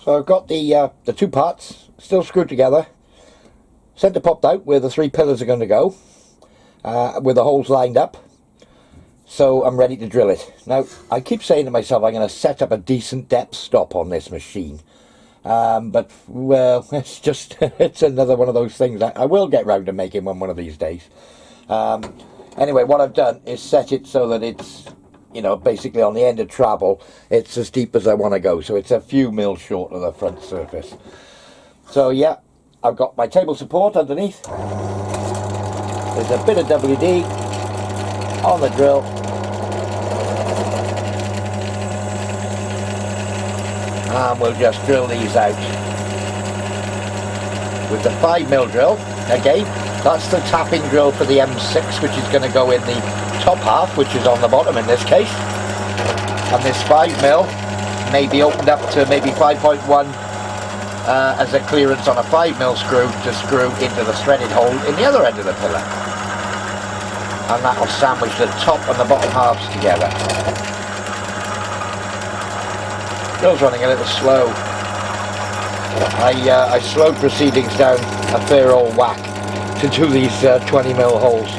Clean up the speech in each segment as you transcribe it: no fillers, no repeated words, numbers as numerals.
So I've got the two parts still screwed together, centre popped out where the 3 pillars are going to go, with the holes lined up. So I'm ready to drill it. Now, I keep saying to myself I'm going to set up a decent depth stop on this machine. But, well, it's just, it's another one of those things that I will get round to making one of these days. Anyway, what I've done is set it so that it's, you know, basically on the end of travel, it's as deep as I want to go. So it's a few mil short of the front surface. So, yeah, I've got my table support underneath. There's a bit of WD on the drill. And we'll just drill these out with the 5mm drill. Again, that's the tapping drill for the M6, which is going to go in the top half, which is on the bottom in this case. And this 5mm may be opened up to maybe 5.1 as a clearance on a 5mm screw to screw into the threaded hole in the other end of the pillar. And that will sandwich the top and the bottom halves together. Drill's running a little slow. I slowed proceedings down a fair old whack to do these 20mm holes.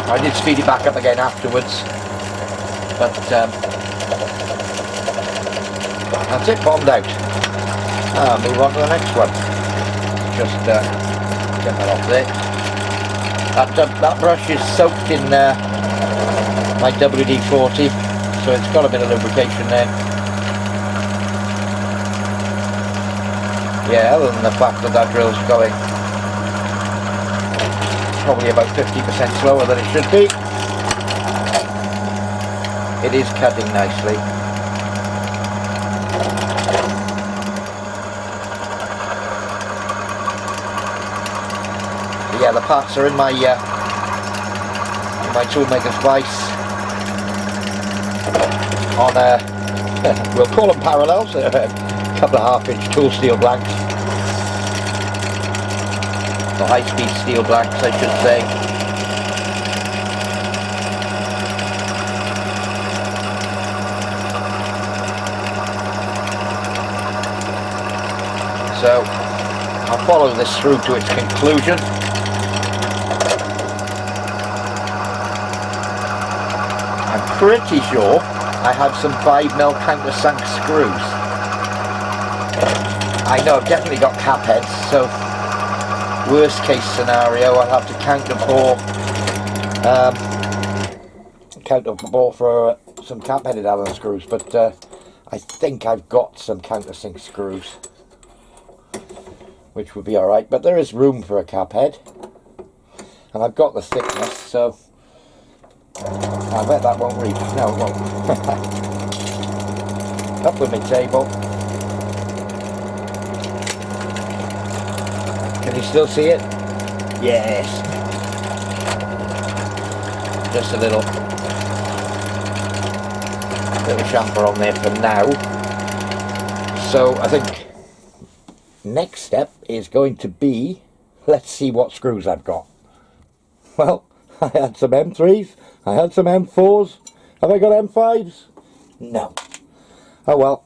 I did speed it back up again afterwards, but that's it, bombed out. Move on to the next one. Just get that off there. That brush is soaked in my WD-40, so it's got a bit of lubrication there. Yeah, other than the fact that that drill's going probably about 50% slower than it should be, it is cutting nicely. Yeah, the parts are in my toolmaker's vise on we'll call them parallels, a couple of 1/2-inch tool steel blanks, or high-speed steel blanks I should say. So I'll follow this through to its conclusion. I'm pretty sure I have some 5mm countersunk screws. I know I've definitely got cap heads, so worst case scenario I'll have to counter bore for some cap headed Allen screws, but I think I've got some countersink screws, which would be alright, but there is room for a cap head, and I've got the thickness, so I bet that won't reach. No, it won't. Up with my table. Can you still see it? Yes. Just a little chamfer on there for now. So I think next step is going to be, let's see what screws I've got. Well, I had some M3s, I had some M4s. Have I got M5s? No. Oh well,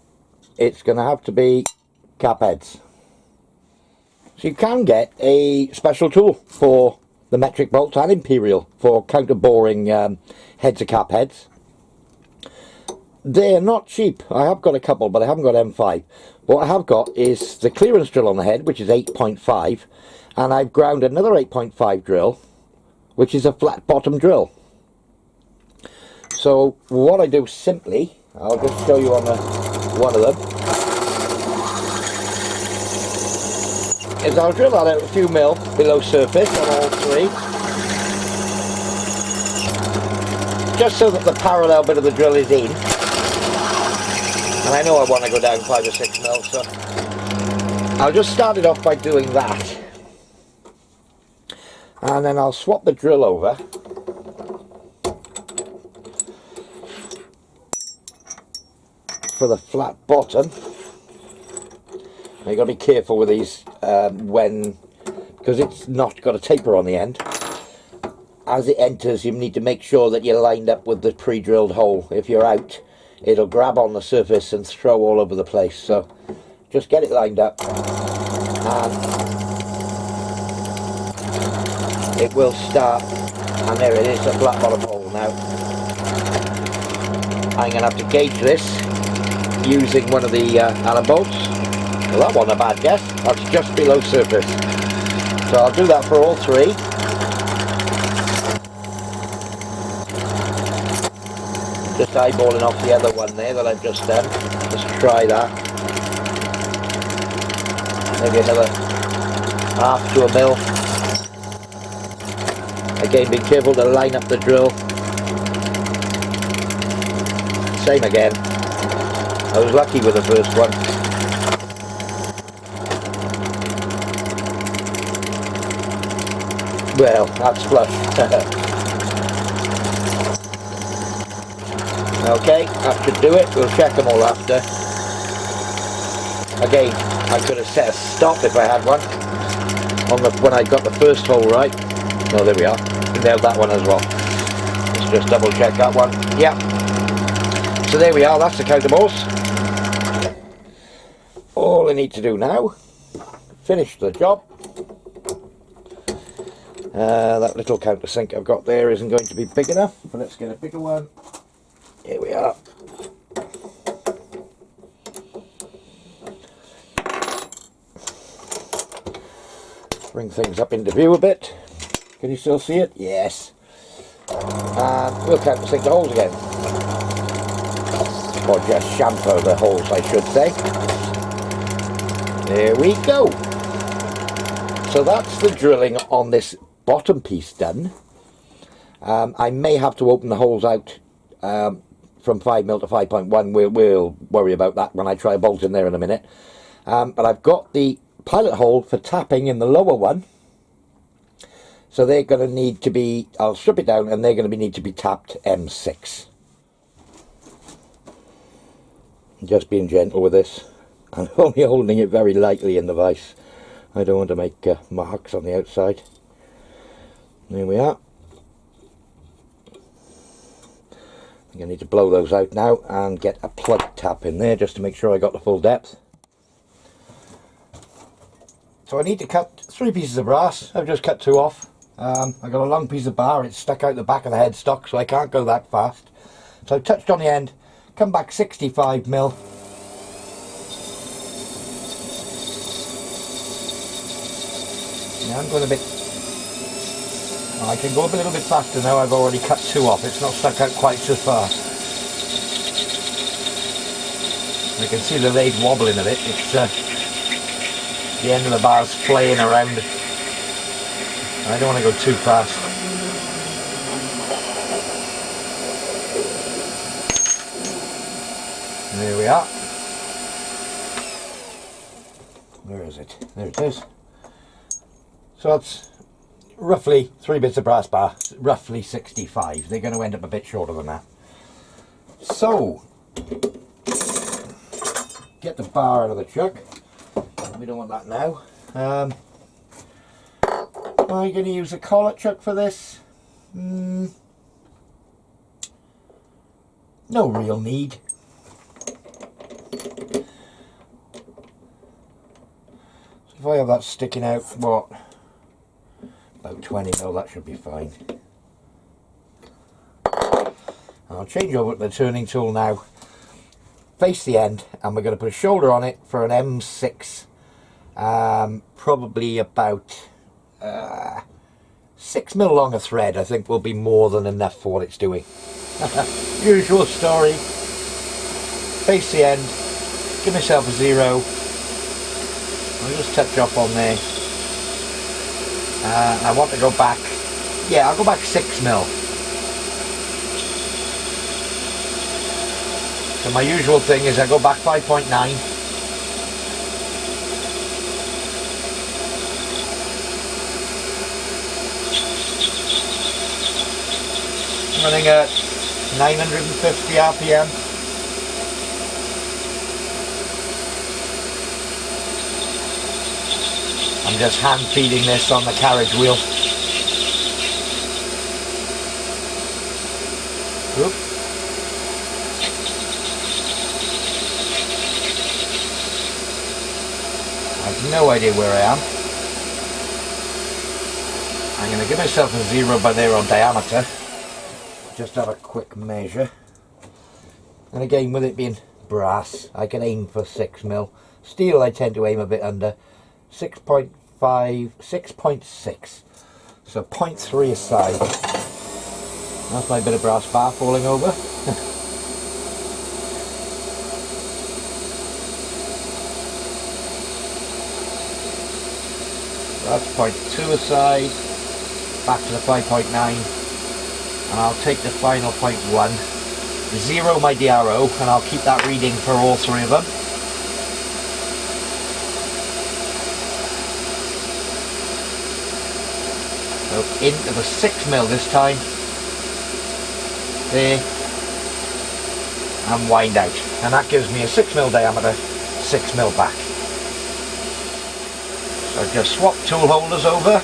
it's going to have to be cap heads. So you can get a special tool for the metric bolts and imperial for counter boring heads of cap heads. They're not cheap. I have got a couple, but I haven't got M5. What I have got is the clearance drill on the head, which is 8.5, and I've ground another 8.5 drill, which is a flat bottom drill. So what I do simply, I'll just show you on one of them, is I'll drill that out a few mil below surface on all three, just so that the parallel bit of the drill is in. And I know I want to go down 5 or 6 mil, so I'll just start it off by doing that, and then I'll swap the drill over for the flat bottom. Now you've got to be careful with these because it's not got a taper on the end. As it enters, you need to make sure that you're lined up with the pre-drilled hole. If you're out, it'll grab on the surface and throw all over the place. So just get it lined up and it will start. And there it is, a flat bottom hole. Now I'm going to have to gauge this using one of the Allen bolts. Well, that wasn't a bad guess. That's just below surface. So I'll do that for all three. Just eyeballing off the other one there that I've just done. Just try that. Maybe another half to a mil. Again, be careful to line up the drill. Same again. I was lucky with the first one. Well, that's flush. Okay, that should do it. We'll check them all after. Again, I could have set a stop if I had one on when I got the first hole right. Oh, there we are. Nailed that one as well. Let's just double check that one. Yeah. So there we are. That's the counterballs. All I need to do now, finish the job. That little countersink I've got there isn't going to be big enough, but let's get a bigger one. Here we are. Bring things up into view a bit. Can you still see it? Yes. And we'll countersink the holes again. Or just shampoo the holes, I should say. There we go. So that's the drilling on this bottom piece done. I may have to open the holes out from 5mm to 5.1. We'll worry about that when I try bolts in there in a minute. But I've got the pilot hole for tapping in the lower one. So they're going to need to be, I'll strip it down and they're going to need to be tapped M6. Just being gentle with this. I'm only holding it very lightly in the vise. I don't want to make marks on the outside. There we are. I'm going to need to blow those out now and get a plug tap in there just to make sure I got the full depth. So I need to cut 3 pieces of brass. I've just cut 2 off. I've got a long piece of bar. It's stuck out the back of the headstock, so I can't go that fast. So I've touched on the end, come back 65mm. Now I'm going a bit... I can go up a little bit faster now. I've already cut 2 off. It's not stuck out quite so far. I can see the lathe wobbling a bit. It's the end of the bar's flaying around. I don't want to go too fast. There we are. Where is it? There it is. So that's roughly 3 bits of brass bar, roughly 65. They're going to end up a bit shorter than that. So, get the bar out of the chuck. We don't want that now. Am I going to use a collet chuck for this? No real need. So if I have that sticking out, what? About 20mm, that should be fine. I'll change over to the turning tool now. Face the end, and we're going to put a shoulder on it for an M6. Probably about 6mm long a thread. I think will be more than enough for what it's doing. Usual story. Face the end, give myself a 0. I'll just touch off on there. I want to go back, yeah, I'll go back 6mm. So my usual thing is I go back 5.9. Running at 950 RPM. I'm just hand feeding this on the carriage wheel. Oop. no idea where I am. I'm going to give myself a 0 by there on diameter. Just have a quick measure. And again, with it being brass, I can aim for 6mm. Steel, I tend to aim a bit under. 6.5, 6.6. So 0.3 aside. That's my bit of brass bar falling over. That's 0.2 aside. Back to the 5.9. And I'll take the final 0.1. 0 my DRO, and I'll keep that reading for all three of them. So into the 6mm this time. There. And wind out. And that gives me a 6mm diameter, 6mm back. So just swap tool holders over.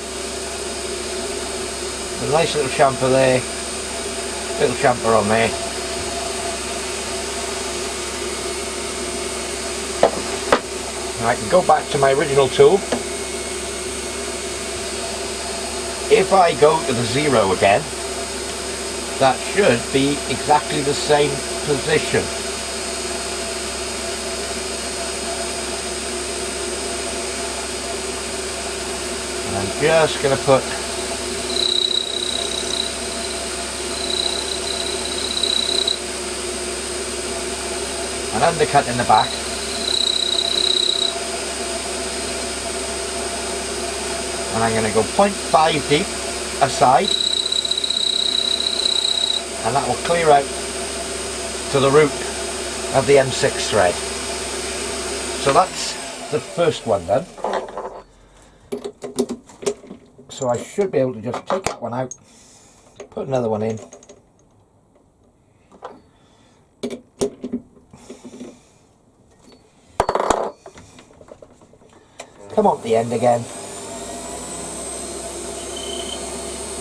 A nice little chamfer there. Little chamfer on there. And I can go back to my original tool. If I go to the 0 again, that should be exactly the same position. And I'm just going to put an undercut in the back. And I'm going to go 0.5 deep aside, and that will clear out to the root of the M6 thread. So that's the first one done. So I should be able to just take that one out, put another one in. Come on to the end again.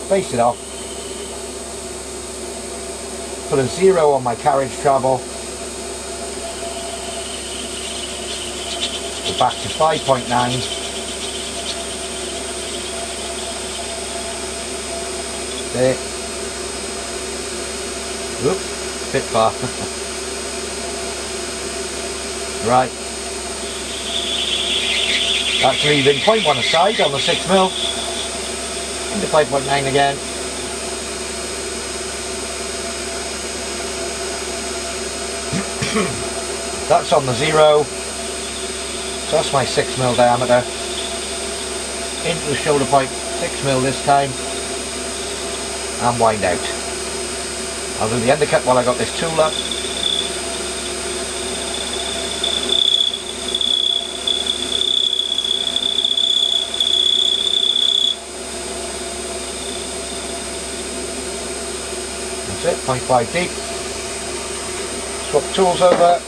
Face it off. Put a 0 on my carriage travel. Go back to 5.9. There. Oops, bit far. Right. That's leaving 0.1 aside on the 6mm. Into 5.9 again. That's on the 0. So that's my 6mm diameter. Into the shoulder pipe, 6mm this time. And wind out. I'll do the undercut while I got this tool up. That's it, 0.5 deep. Swap tools over.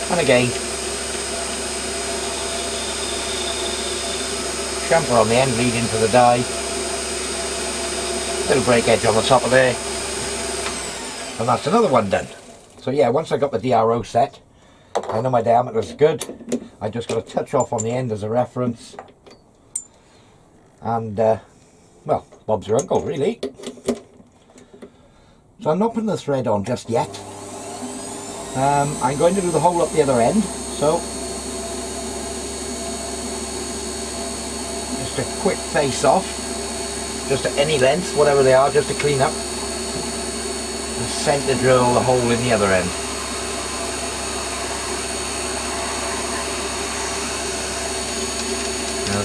And again, chamfer on the end leading to the die. Little break edge on the top of there. And that's another one done. So yeah, once I got the DRO set, I know my diameter is good. I just got a touch off on the end as a reference. And, well, Bob's your uncle, really. So I'm not putting the thread on just yet. I'm going to do the hole up the other end. So, just a quick face off. Just at any length, whatever they are, just to clean up. And centre drill the hole in the other end.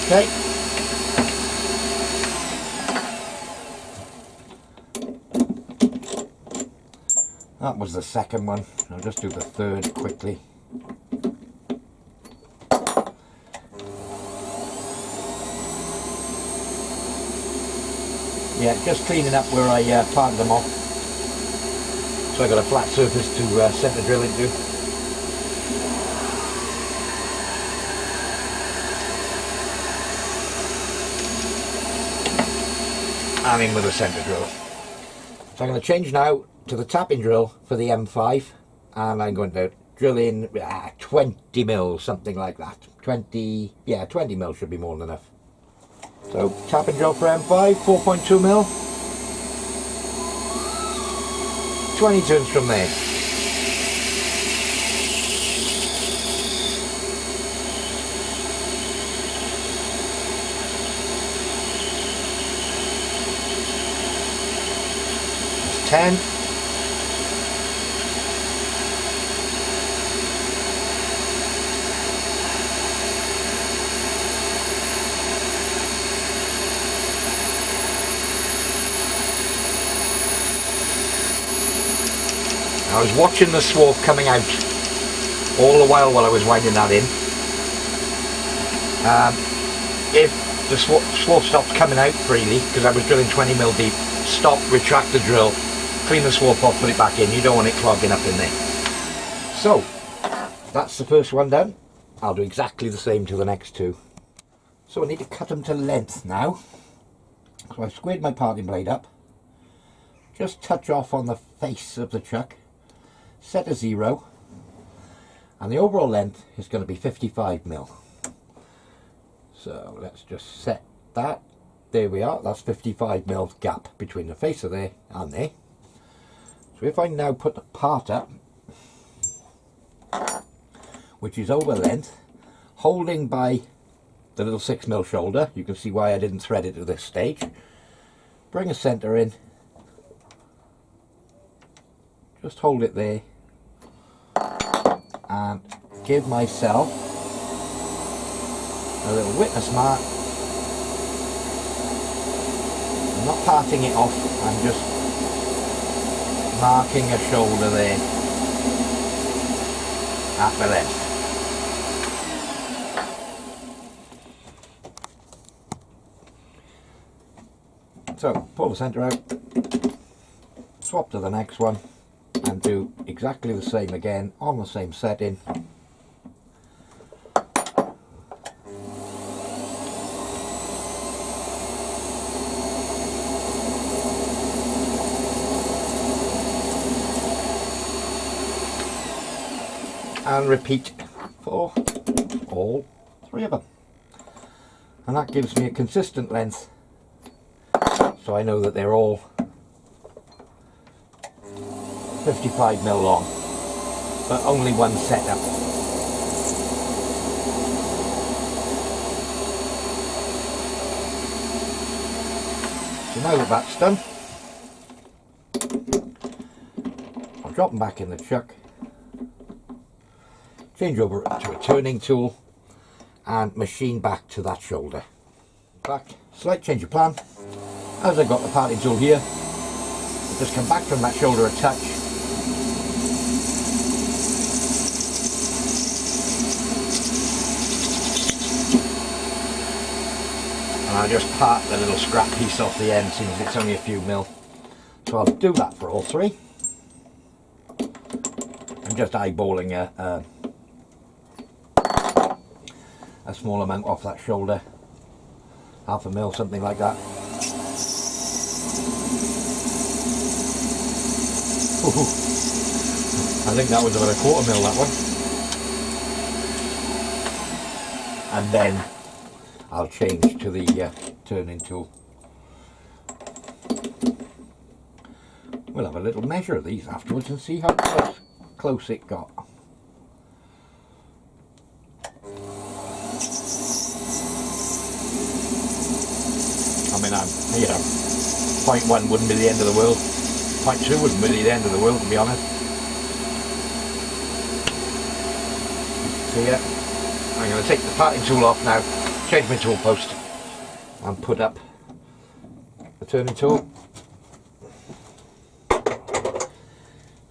Okay. That was the second one. I'll just do the third quickly. Yeah, just cleaning up where I parted them off. So I got a flat surface to centre drill into. I'm in with a centre drill. So I'm going to change now to the tapping drill for the M5, and I'm going to drill in 20 mil, something like that. 20 mil should be more than enough. So tap and drill for M5, 4.2 mil. 20 turns from there. That's 10. I was watching the swarf coming out all the while I was winding that in. If the swarf stops coming out freely, because I was drilling 20 mil deep, stop, retract the drill, clean the swarf off, put it back in. You don't want it clogging up in there. So, that's the first one done. I'll do exactly the same to the next two. So I need to cut them to length now. So I've squared my parting blade up. Just touch off on the face of the chuck. Set a 0, and the overall length is going to be 55 mil. So let's just set that. There we are. That's 55 mil gap between the face of there and there. So if I now put the part up, which is over length, holding by the little 6 mil shoulder, you can see why I didn't thread it at this stage. Bring a centre in. Just hold it there and give myself a little witness mark. I'm not parting it off, I'm just marking a shoulder there at the length. So pull the centre out, swap to the next one, and do exactly the same again on the same setting. And repeat for all 3 of them. And that gives me a consistent length, so I know that they're all 55 mil long, but only one setup. So now that that's done, I'll drop them back in the chuck, change over to a turning tool, and machine back to that shoulder. Back, slight change of plan. As I've got the parting tool here, I'll just come back from that shoulder a touch. And I'll just part the little scrap piece off the end since it's only a few mil. So I'll do that for all 3. I'm just eyeballing a small amount off that shoulder. Half a mil, something like that. Ooh, I think that was about a 1/4 mil, that one. And then I'll change to the turning tool. We'll have a little measure of these afterwards and see how close it got. I mean, 0.1 wouldn't be the end of the world. 0.2 wouldn't be the end of the world, to be honest. So yeah, I'm going to take the parting tool off now, change my tool post, and put up the turning tool.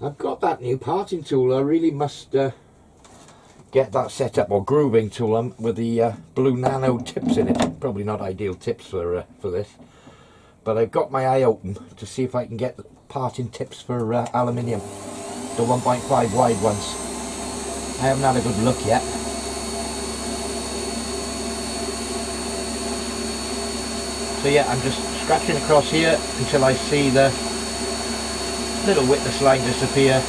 I've got that new parting tool. I really must get that set up, or grooving tool, with the blue nano tips in it. Probably not ideal tips for this, but I've got my eye open to see if I can get the parting tips for aluminium, the 1.5 wide ones. I haven't had a good look yet. So yeah, I'm just scratching across here until I see the little witness line disappear.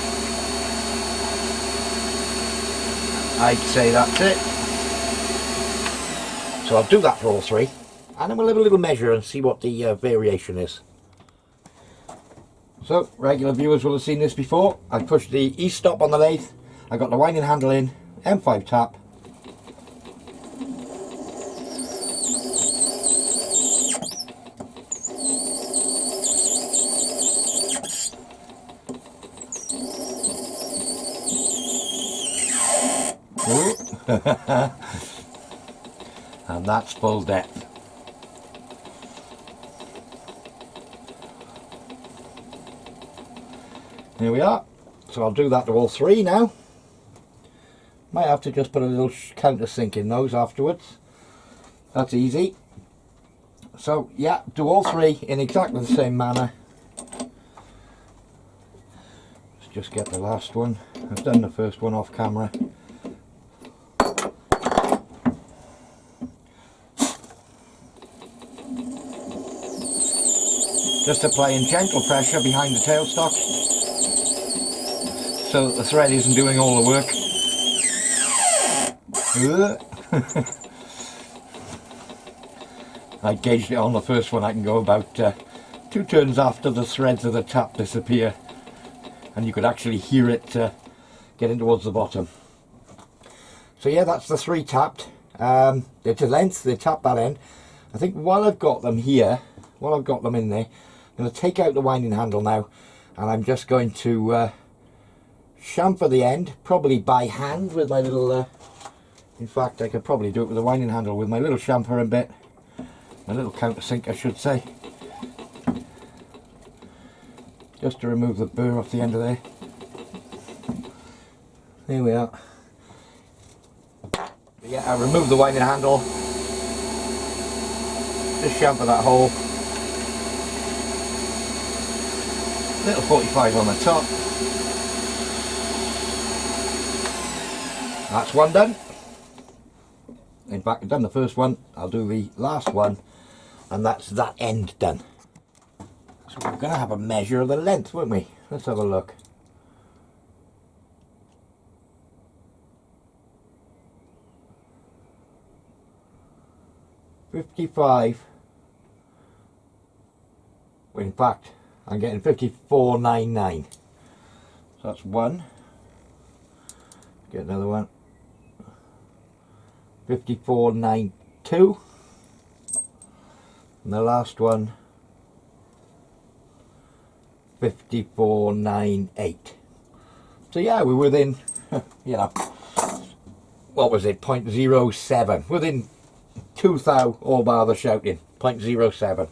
I'd say that's it. So I'll do that for all three, and then we'll have a little measure and see what the variation is. So regular viewers will have seen this before. I pushed the e-stop on the lathe, I got the winding handle in, M5 tap. And that's full depth. Here we are. So I'll do that to all three now. Might have to just put a little countersink in those afterwards. That's easy. So yeah, do all three in exactly the same manner. Let's just get the last one. I've done the first one off camera. Just applying gentle pressure behind the tailstock so that the thread isn't doing all the work. I gauged it on the first one. I can go about 2 turns after the threads of the tap disappear, and you could actually hear it getting towards the bottom. So yeah, that's the 3 tapped. They're to length, they tap that end. I think while I've got them here, while I've got them in there, I'm going to take out the winding handle now, and I'm just going to chamfer the end, probably by hand with my little, in fact I could probably do it with the winding handle with my little chamfering bit, my little countersink I should say, just to remove the burr off the end of there. There we are. Yeah, I removed the winding handle, just chamfer that hole. Little 45 on the top. That's one done. In fact, I've done the first one, I'll do the last one, and that's that end done. So we're going to have a measure of the length, won't we? Let's have a look. $55. Well, in fact, I'm getting $54.99. So that's one. Get another one. $54.92. And the last one, $54.98. So yeah, we're within, you know, what was it, 0.07. Within 2 thou, all bar the shouting, 0.07.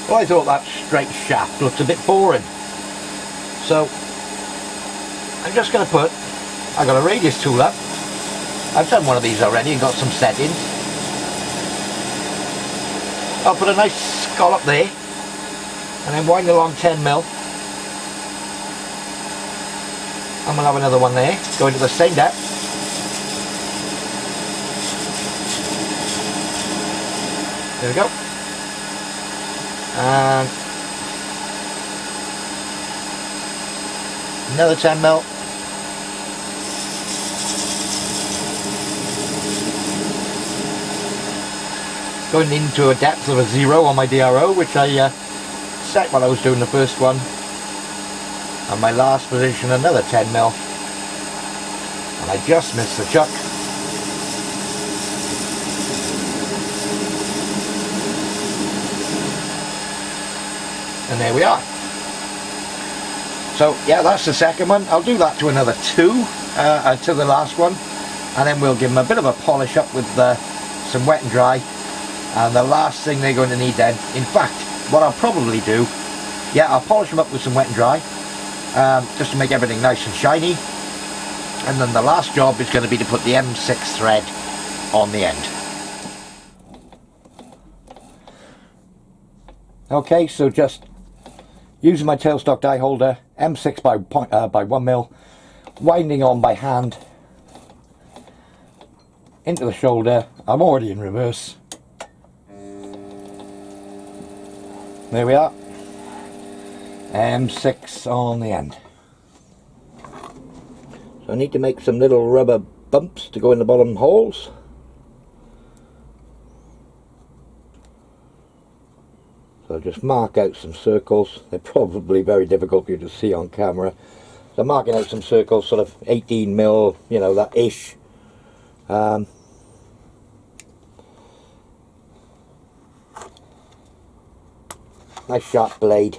Well, I thought that straight shaft looked a bit boring, so I'm just going to put, I've got a radius tool up, I've done one of these already and got some settings. I'll put a nice scallop there and then wind along 10mm, and we'll have another one there going to the same depth. There we go. And another 10mm. Going into a depth of a 0 on my DRO, which I set while I was doing the first one. And my last position, another 10mm. And I just missed the chuck. And there we are. So yeah, that's the second one. I'll do that to another 2, to the last one, and then we'll give them a bit of a polish up with some wet and dry. And the last thing they're going to need then, in fact, what I'll probably do, yeah, I'll polish them up with some wet and dry, just to make everything nice and shiny. And then the last job is going to be to put the M6 thread on the end. Okay, so just using my tailstock die holder, M6 by 1mm, winding on by hand into the shoulder. I'm already in reverse. There we are. M6 on the end. I need to make some little rubber bumps to go in the bottom holes. So just mark out some circles. They're probably very difficult for you to see on camera. So marking out some circles, sort of 18 mil, you know, that ish. Nice sharp blade.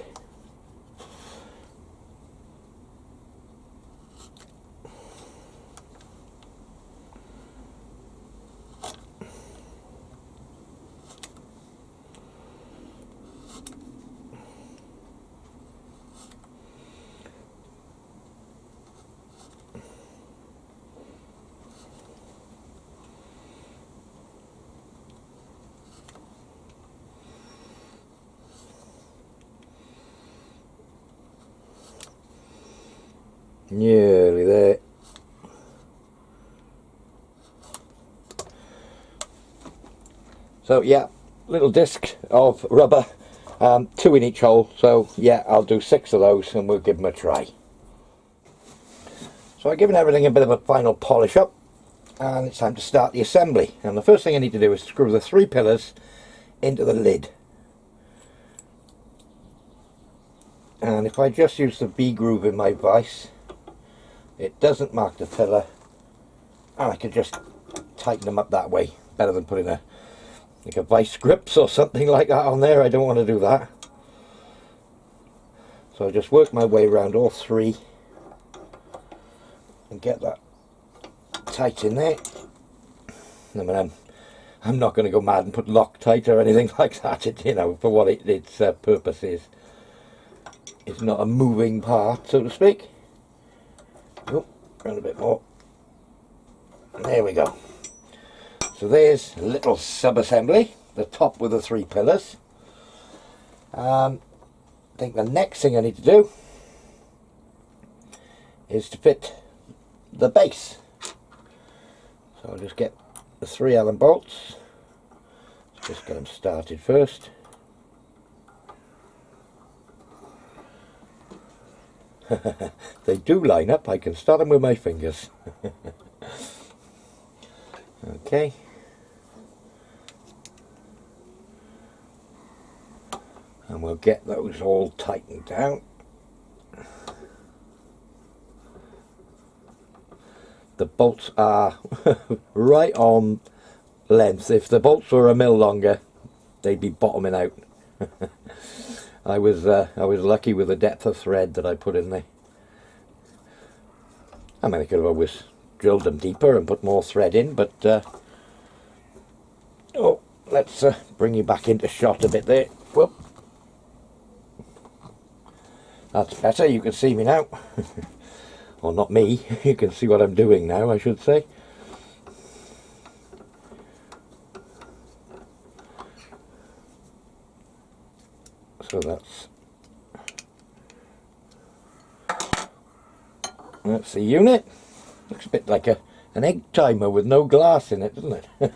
Nearly there. So yeah, little disc of rubber, 2 in each hole. So yeah, I'll do 6 of those and we'll give them a try. So I've given everything a bit of a final polish up, and it's time to start the assembly. And the first thing I need to do is screw the 3 pillars into the lid. And if I just use the V groove in my vise, it doesn't mark the pillar, and I can just tighten them up that way. Better than putting a like a vice grips or something like that on there. I don't want to do that. So I just work my way around all 3 and get that tight in there. I mean, I'm not going to go mad and put Loctite or anything like that. It, you know, for what its purpose is. It's not a moving part, so to speak. Oh, around a bit more. There we go. So there's a little sub-assembly, the top with the 3 pillars. I think the next thing I need to do is to fit the base. So I'll just get the 3 Allen bolts. Let's just get them started first. They do line up. I can start them with my fingers. Okay. And we'll get those all tightened down. The bolts are right on length. If the bolts were a mil longer, they'd be bottoming out. I was lucky with the depth of thread that I put in there. I mean, I could have always drilled them deeper and put more thread in, but oh, let's bring you back into shot a bit there. Whoop. That's better. You can see me now. Well, not me. You can see what I'm doing now, I should say. So that's the unit. Looks a bit like an egg timer with no glass in it, doesn't it?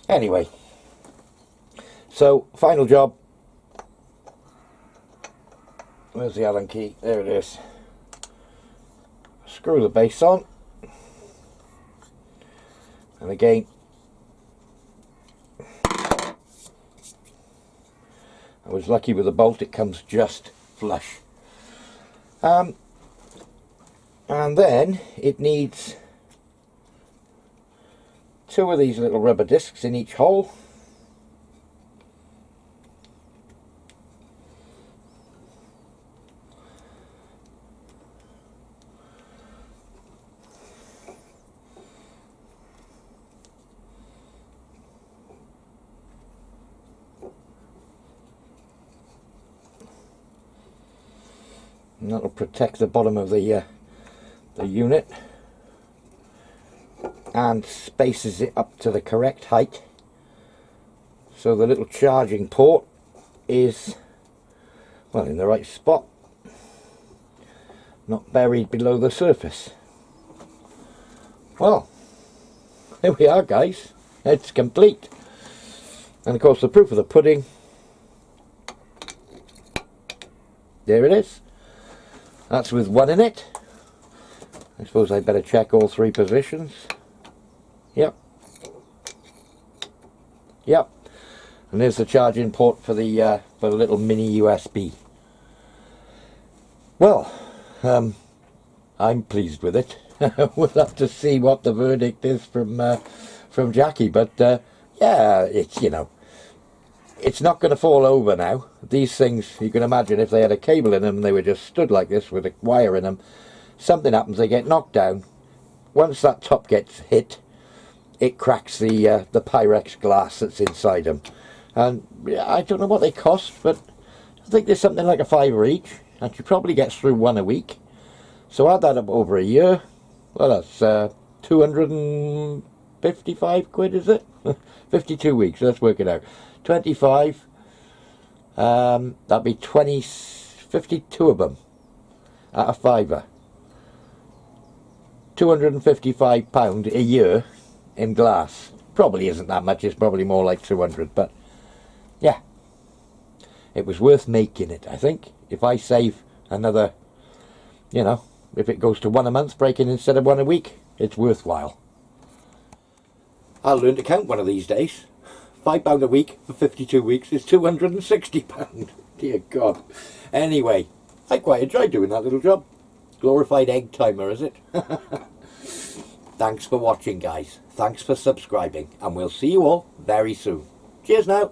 Anyway, so final job. Where's the Allen key? There it is. Screw the base on, and again I was lucky with the bolt, it comes just flush. And then it needs 2 of these little rubber discs in each hole. And that'll protect the bottom of the unit and spaces it up to the correct height, so the little charging port is, well, in the right spot, not buried below the surface. Well, there we are, guys. It's complete. And of course the proof of the pudding, there it is. That's with 1 in it. I suppose I better check all 3 positions. Yep. Yep. And there's the charging port for the little mini USB. Well, I'm pleased with it. We'll have to see what the verdict is from Jacqui, but yeah, it's, you know, it's not going to fall over now. These things, you can imagine if they had a cable in them and they were just stood like this with a wire in them, something happens, they get knocked down. Once that top gets hit, it cracks the Pyrex glass that's inside them. And yeah, I don't know what they cost, but I think there's something like a £5 each, and she probably gets through 1 a week. So add that up over a year, well, that's 255 quid, is it? 52 weeks, let's work it out. 25, that'd be 52 of them at a £5. £255 a year in glass. Probably isn't that much, it's probably more like 200, but yeah, it was worth making it, I think. If I save another, you know, if it goes to 1 a month breaking instead of 1 a week, it's worthwhile. I'll learn to count one of these days. £5 a week for 52 weeks is £260. Dear God. Anyway, I quite enjoyed doing that little job. Glorified egg timer, is it? Thanks for watching, guys. Thanks for subscribing, and we'll see you all very soon. Cheers now.